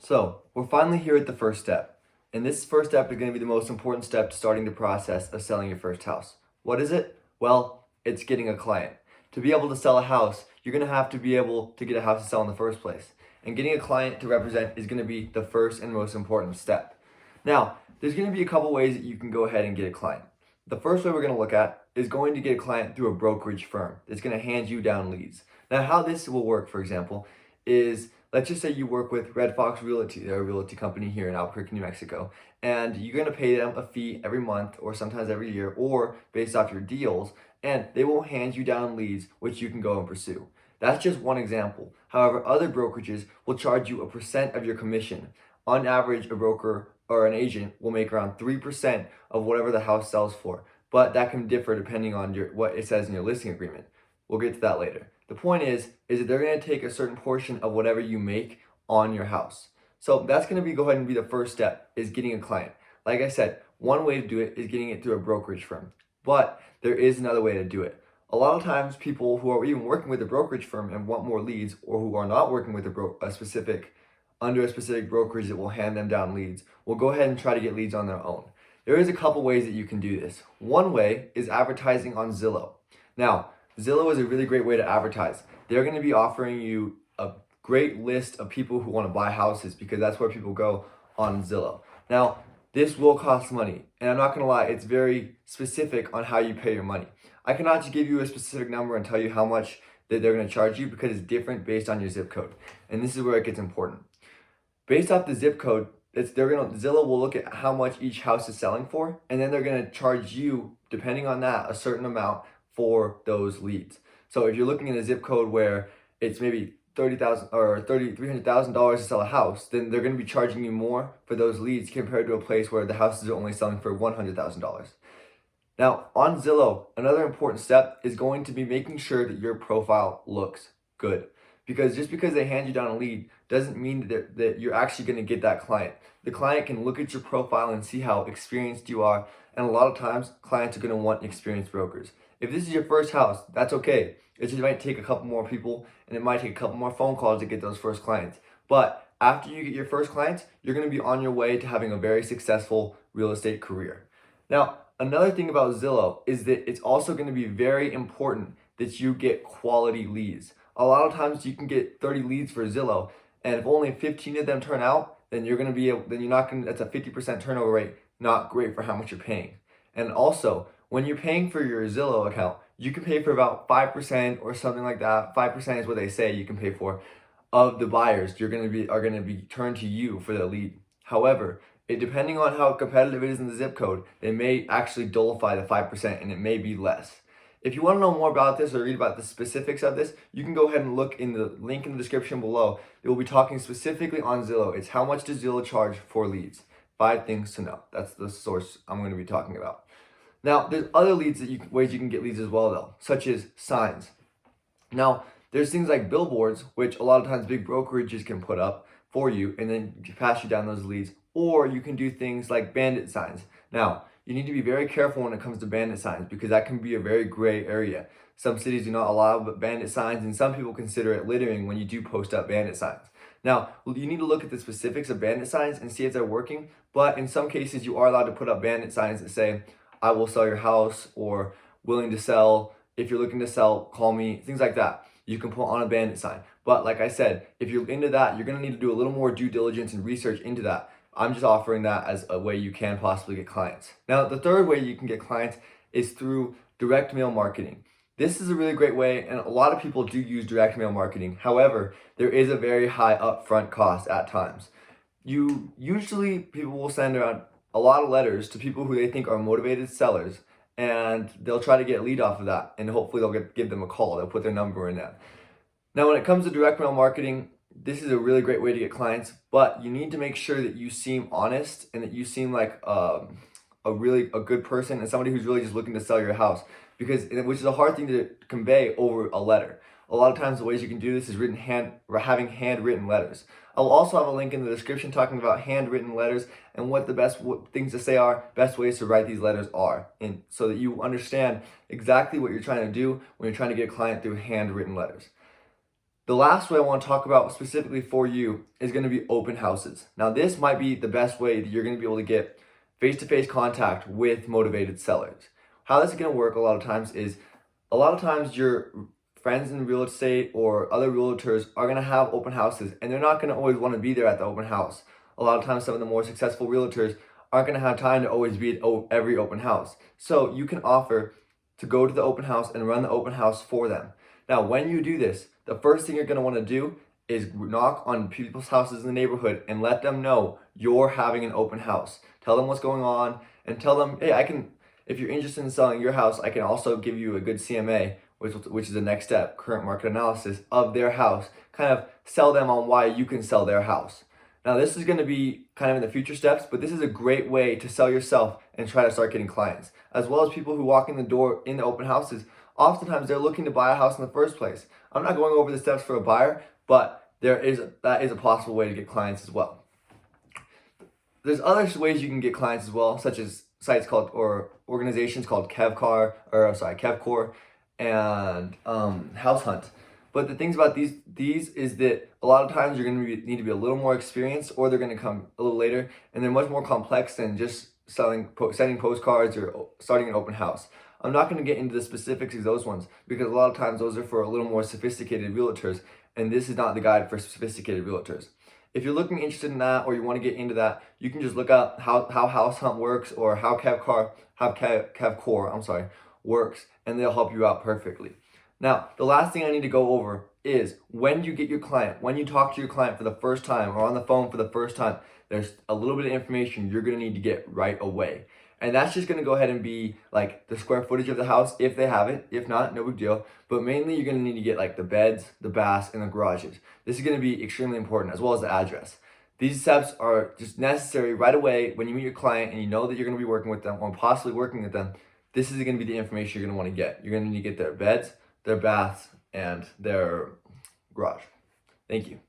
So we're finally here at the first step. And this first step is going to be the most important step to starting the process of selling your first house. What is it? Well, it's getting a client. To be able to sell a house, you're going to have to be able to get a house to sell in the first place. And getting a client to represent is going to be the first and most important step. Now, there's going to be a couple ways that you can go ahead and get a client. The first way we're going to look at is going to get a client through a brokerage firm that's going to hand you down leads. Now, how this will work, for example, is let's just say you work with Red Fox Realty. They're a realty company here in Albuquerque, New Mexico, and you're going to pay them a fee every month or sometimes every year or based off your deals, and they will hand you down leads which you can go and pursue. That's just one example. However, other brokerages will charge you a percent of your commission. On average, a broker or an agent will make around 3% of whatever the house sells for, but that can differ depending on what it says in your listing agreement. We'll get to that later. The point is that they're going to take a certain portion of whatever you make on your house. So that's going to go ahead and be the first step, is getting a client. Like I said, one way to do it is getting it through a brokerage firm, but there is another way to do it. A lot of times people who are even working with a brokerage firm and want more leads, or who are not working with under a specific brokerage that will hand them down leads, will go ahead and try to get leads on their own. There is a couple ways that you can do this. One way is advertising on Zillow. Now, Zillow is a really great way to advertise. They're going to be offering you a great list of people who want to buy houses because that's where people go on Zillow. Now, this will cost money, and I'm not going to lie, it's very specific on how you pay your money. I cannot just give you a specific number and tell you how much that they're going to charge you because it's different based on your zip code. And this is where it gets important. Based off the zip code, Zillow will look at how much each house is selling for, and then they're going to charge you, depending on that, a certain amount for those leads. So if you're looking at a zip code where it's maybe $30,000 or $300,000 to sell a house, then they're going to be charging you more for those leads compared to a place where the houses are only selling for $100,000. Now, on Zillow, another important step is going to be making sure that your profile looks good. Because just because they hand you down a lead doesn't mean that you're actually going to get that client. The client can look at your profile and see how experienced you are, and a lot of times clients are going to want experienced brokers. If this is your first house, that's okay. It just might take a couple more people, and it might take a couple more phone calls to get those first clients. But after you get your first clients, you're going to be on your way to having a very successful real estate career. Now, another thing about Zillow is that it's also going to be very important that you get quality leads. A lot of times you can get 30 leads for Zillow, and if only 15 of them turn out, then you're not going to, that's a 50% turnover rate, not great for how much you're paying. And also, when you're paying for your Zillow account, you can pay for about 5% or something like that. 5% is what they say you can pay for of the buyers are going to be turned to you for the lead. However, depending on how competitive it is in the zip code, they may actually dullify the 5% and it may be less. If you want to know more about this or read about the specifics of this, you can go ahead and look in the link in the description below. It will be talking specifically on Zillow. It's how much does Zillow charge for leads? 5 things to know. That's the source I'm going to be talking about. Now, there's other ways you can get leads as well, though, such as signs. Now, there's things like billboards, which a lot of times big brokerages can put up for you and then pass you down those leads. Or you can do things like bandit signs. Now, you need to be very careful when it comes to bandit signs because that can be a very gray area. Some cities do not allow bandit signs, and some people consider it littering when you do post up bandit signs. Now, you need to look at the specifics of bandit signs and see if they're working, but in some cases you are allowed to put up bandit signs that say, I will sell your house, or willing to sell, if you're looking to sell, call me, things like that. You can put on a bandit sign. But like I said, if you're into that, you're going to need to do a little more due diligence and research into that. I'm just offering that as a way you can possibly get clients. Now, the third way you can get clients is through direct mail marketing. This is a really great way, and a lot of people do use direct mail marketing. However, there is a very high upfront cost at times. People will send around a lot of letters to people who they think are motivated sellers, and they'll try to get a lead off of that, and hopefully they'll give them a call. They'll put their number in that. Now, when it comes to direct mail marketing, this is a really great way to get clients, but you need to make sure that you seem honest and that you seem like a good person and somebody who's really just looking to sell your house, which is a hard thing to convey over a letter. A lot of times the ways you can do this is having handwritten letters. I'll also have a link in the description talking about handwritten letters and what the best things to say are, best ways to write these letters are, and so that you understand exactly what you're trying to do when you're trying to get a client through handwritten letters. The last way I want to talk about specifically for you is going to be open houses. Now, this might be the best way that you're going to be able to get face-to-face contact with motivated sellers. How this is going to work a lot of times is a lot of times your friends in real estate or other realtors are going to have open houses, and they're not going to always want to be there at the open house. A lot of times some of the more successful realtors aren't going to have time to always be at every open house. So you can offer to go to the open house and run the open house for them. Now, when you do this, the first thing you're going to want to do is knock on people's houses in the neighborhood and let them know you're having an open house. Tell them what's going on and tell them, hey, if you're interested in selling your house, I can also give you a good CMA, which is the next step, current market analysis of their house. Kind of sell them on why you can sell their house. Now, this is going to be kind of in the future steps, but this is a great way to sell yourself and try to start getting clients, as well as people who walk in the door in the open houses. Oftentimes, they're looking to buy a house in the first place. I'm not going over the steps for a buyer, but that is a possible way to get clients as well. There's other ways you can get clients as well, such as sites called or organizations called Kevcore and House Hunt. But the things about these is that a lot of times you're going to need to be a little more experienced, or they're going to come a little later, and they're much more complex than just sending postcards or starting an open house. I'm not going to get into the specifics of those ones because a lot of times those are for a little more sophisticated realtors, and this is not the guide for sophisticated realtors. If you're interested in that, or you want to get into that, you can just look up how House Hunt works or how Kevcore works, and they'll help you out perfectly. Now, the last thing I need to go over is when you get your client, when you talk to your client for the first time or on the phone for the first time, there's a little bit of information you're going to need to get right away. And that's just going to go ahead and be like the square footage of the house if they have it. If not, no big deal. But mainly you're going to need to get like the beds, the baths, and the garages. This is going to be extremely important, as well as the address. These steps are just necessary right away when you meet your client and you know that you're going to be working with them or possibly working with them. This is going to be the information you're going to want to get. You're going to need to get their beds, their baths, and their garage. Thank you.